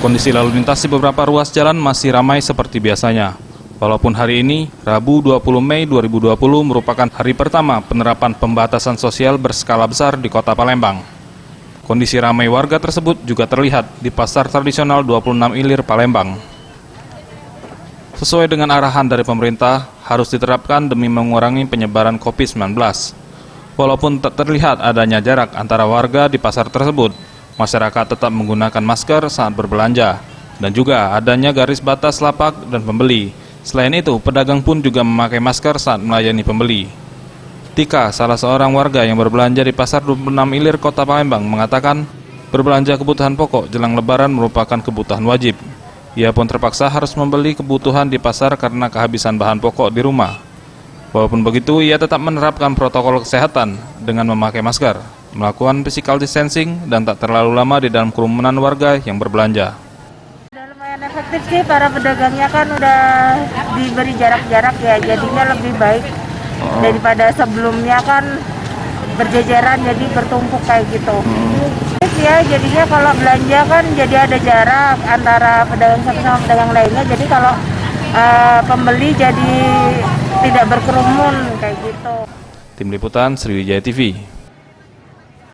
Kondisi lalu lintas di beberapa ruas jalan masih ramai seperti biasanya. Walaupun hari ini, Rabu 20 Mei 2020 merupakan hari pertama penerapan pembatasan sosial berskala besar di Kota Palembang. Kondisi ramai warga tersebut juga terlihat di Pasar Tradisional 26 Ilir, Palembang. Sesuai dengan arahan dari pemerintah, harus diterapkan demi mengurangi penyebaran COVID-19. Walaupun tak terlihat adanya jarak antara warga di pasar tersebut, masyarakat tetap menggunakan masker saat berbelanja, dan juga adanya garis batas lapak dan pembeli. Selain itu, pedagang pun juga memakai masker saat melayani pembeli. Tika, salah seorang warga yang berbelanja di Pasar 26 Ilir, Kota Palembang, mengatakan berbelanja kebutuhan pokok jelang Lebaran merupakan kebutuhan wajib. Ia pun terpaksa harus membeli kebutuhan di pasar karena kehabisan bahan pokok di rumah. Walaupun begitu, ia tetap menerapkan protokol kesehatan dengan memakai masker, melakukan physical distancing, dan tak terlalu lama di dalam kerumunan warga yang berbelanja. Udah lumayan efektif sih, para pedagangnya kan udah diberi jarak-jarak ya, jadinya lebih baik daripada sebelumnya kan berjejeran jadi bertumpuk kayak gitu. Ya, jadinya kalau belanja kan jadi ada jarak antara pedagang satu sama pedagang lainnya, jadi kalau pembeli jadi tidak berkerumun kayak gitu. Tim Liputan Sriwijaya TV.